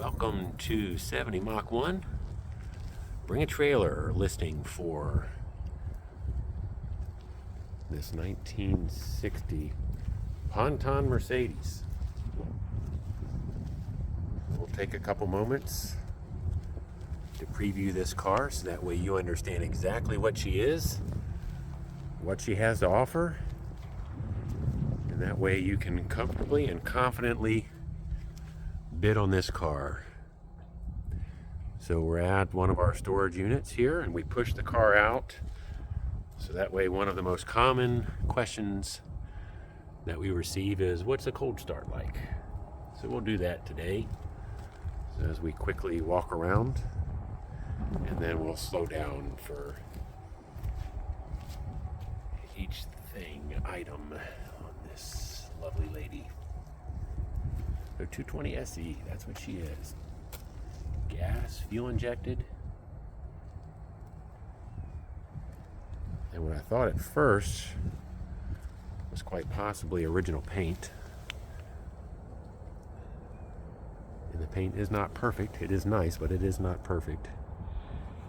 Welcome to 70 Mach 1. Bring a trailer listing for this 1960 Ponton Mercedes. We'll take a couple moments to preview this car so that way you understand exactly what she is, what she has to offer, and that way you can comfortably and confidently bid on this car. So we're at one of our storage units here and we push the car out, so that way one of the most common questions that we receive is, what's a cold start like? So we'll do that today, so as we quickly walk around, and then we'll slow down for each item on this lovely lady. So 220 SE, that's what she is. Gas, fuel injected. And what I thought at first was quite possibly original paint. And the paint is not perfect. It is nice, but it is not perfect.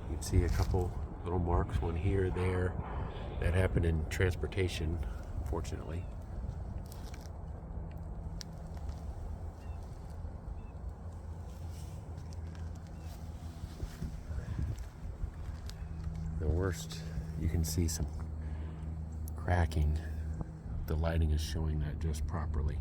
You can see a couple little marks, one here, there. That happened in transportation, fortunately. The worst, you can see some cracking. The lighting is showing that just properly.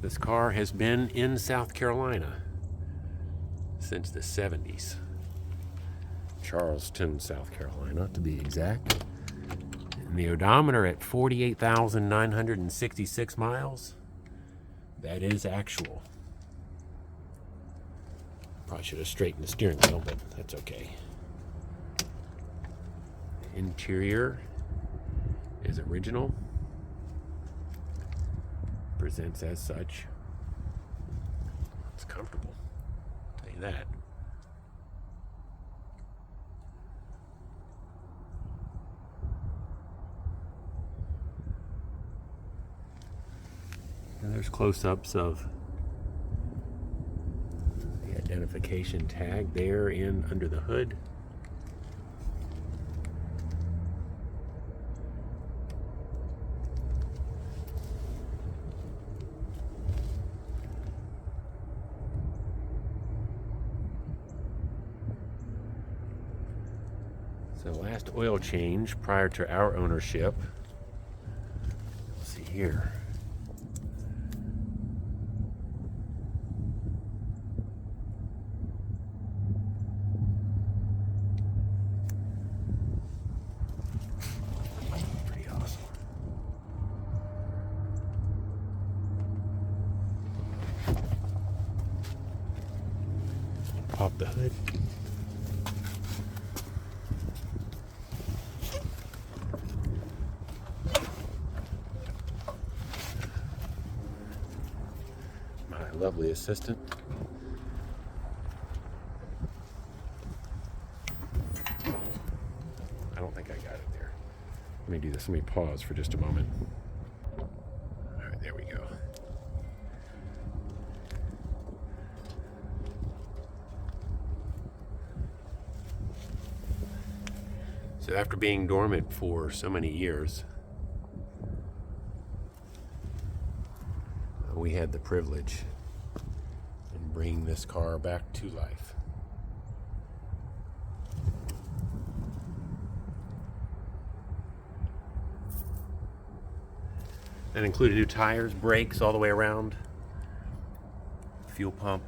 This car has been in South Carolina since the 70s. Charleston, South Carolina, to be exact. And the odometer at 48,966 miles. That is actual. Probably should have straightened the steering wheel, but that's okay. Interior is original. Presents as such. It's comfortable, I'll tell you that. And there's close-ups of the identification tag there in under the hood. So last oil change prior to our ownership. Let's see here. Pretty awesome. Pop the hood. Lovely assistant. I don't think I got it there. Let me do this. Let me pause for just a moment. All right, there we go. So after being dormant for so many years, we had the privilege bring this car back to life. That included new tires, brakes all the way around, fuel pump,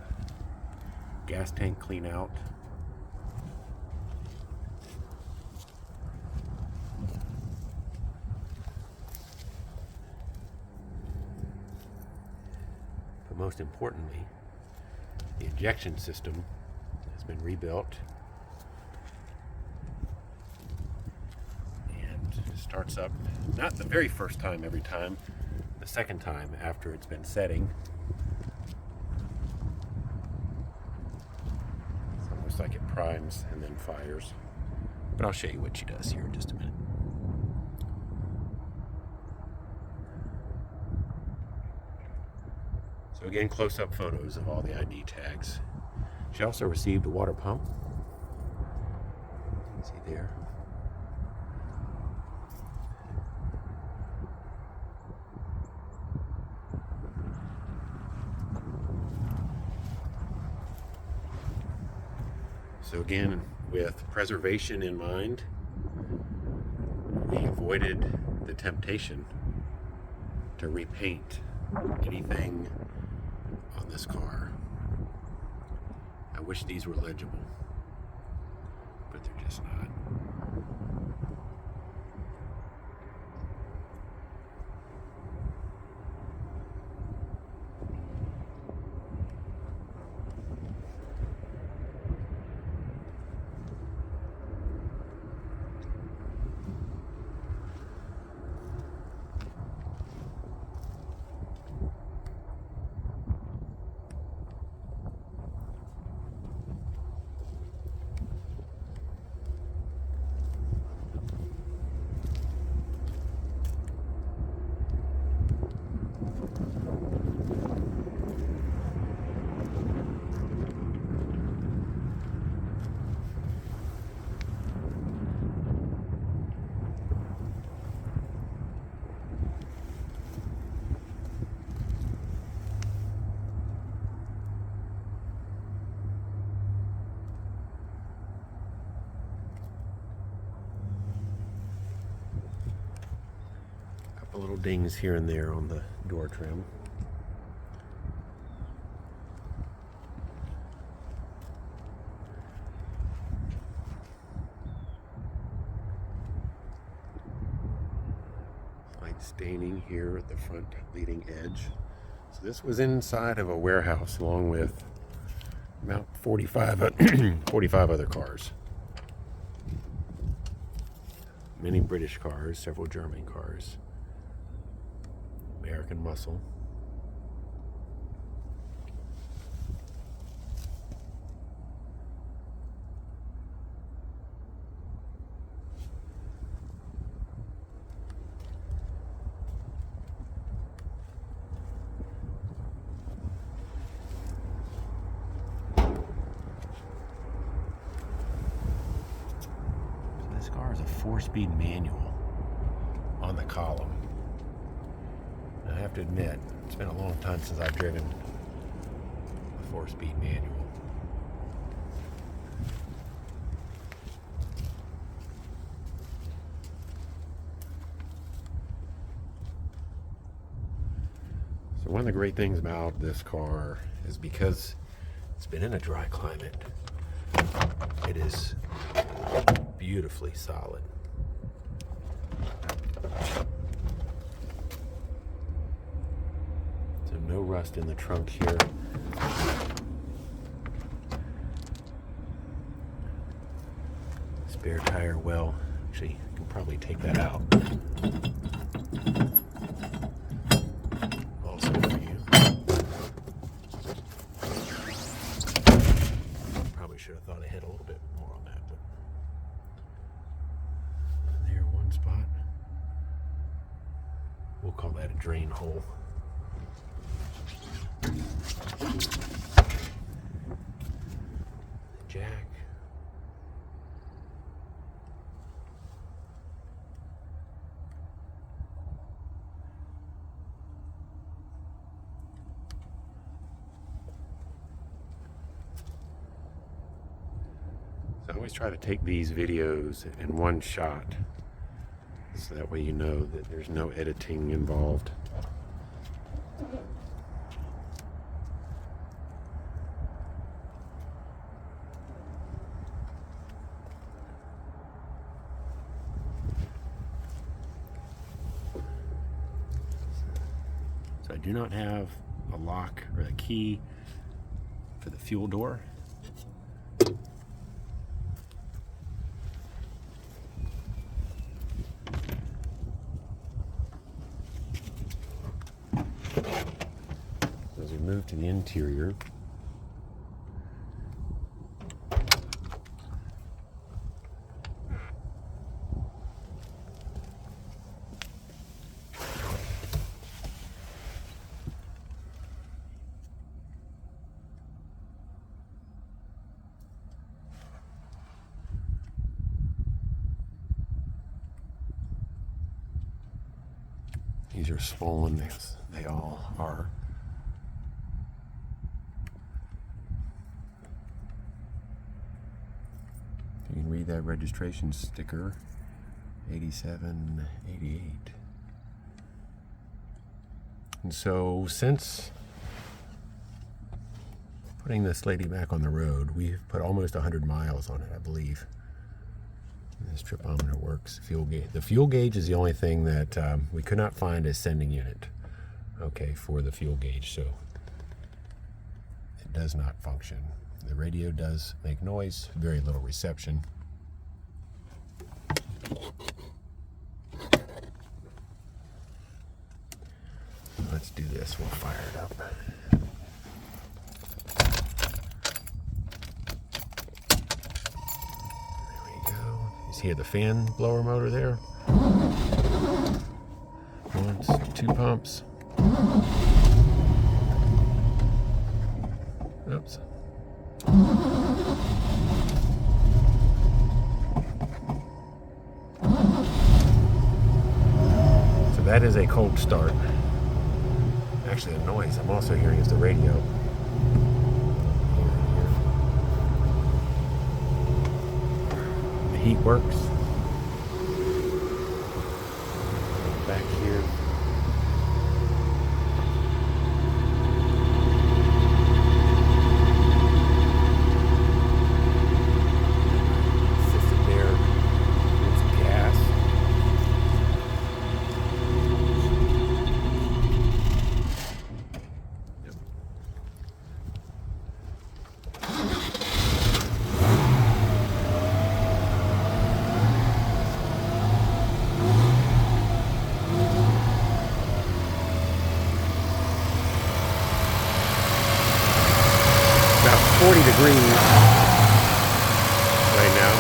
gas tank clean out. But most importantly, the injection system has been rebuilt and starts up not the very first time every time, the second time after it's been setting. It's almost like it primes and then fires. But I'll show you what she does here in just a minute. So again, close-up photos of all the ID tags. She also received a water pump. You can see there. So again, with preservation in mind, we avoided the temptation to repaint anything on this car. I wish these were legible, but they're just not. Little dings here and there on the door trim. Slight staining here at the front leading edge. So this was inside of a warehouse along with about 45 other cars. Many British cars, several German cars. American muscle. So this car is a 4-speed manual on the column. I have to admit, it's been a long time since I've driven a 4-speed manual. So one of the great things about this car is because it's been in a dry climate, it is beautifully solid. No rust in the trunk here. Spare tire well. Actually, you can probably take that out. Also for you. Probably should have thought ahead a little bit more on that. But there, one spot. We'll call that a drain hole. Jack. So I always try to take these videos in one shot, so that way you know that there's no editing involved. I do not have a lock or a key for the fuel door. As we move to the interior, are swollen, as they all are. You can read that registration sticker, 8788. And so since putting this lady back on the road, we've put almost 100 miles on it, I believe. And this tripometer works. The fuel gauge is the only thing that we could not find a sending unit, okay, for the fuel gauge, so it does not function. The radio does make noise, very little reception. Let's do this, we'll fire it up. There we go. You see the fan blower motor there? Once, 2 pumps. Oops. So that is a cold start. Actually, the noise I'm also hearing is the radio. The heat works. Back here. About 40 degrees right now.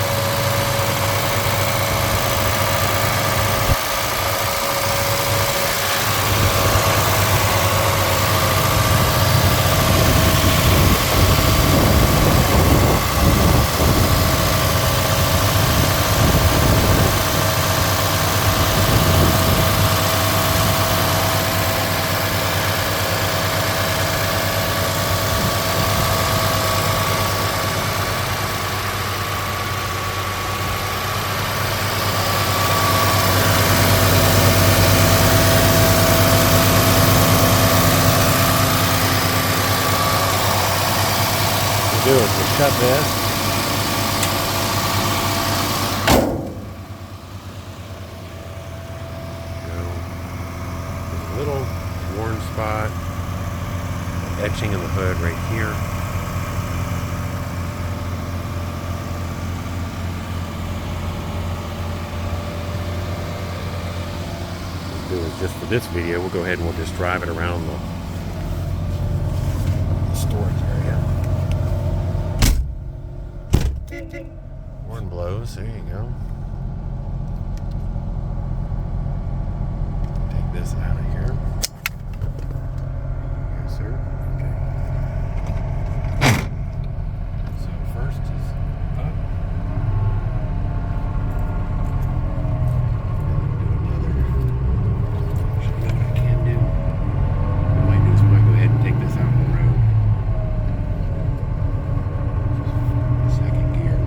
Do is we'll shut this. There's a little worn spot, etching in the hood right here. What we'll do is just for this video, we'll go ahead and we'll just drive it around the storage area. Horn blows, there you go. Take this out of here. Yes, sir. Okay. So first is up. Show you what I can do. What I might do is we might go ahead and take this out on the road. Second gear.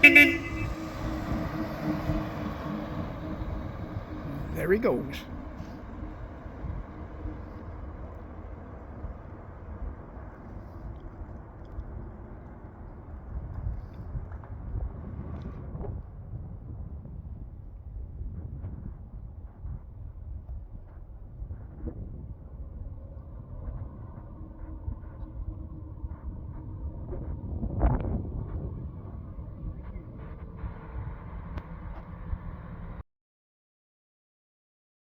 There he goes.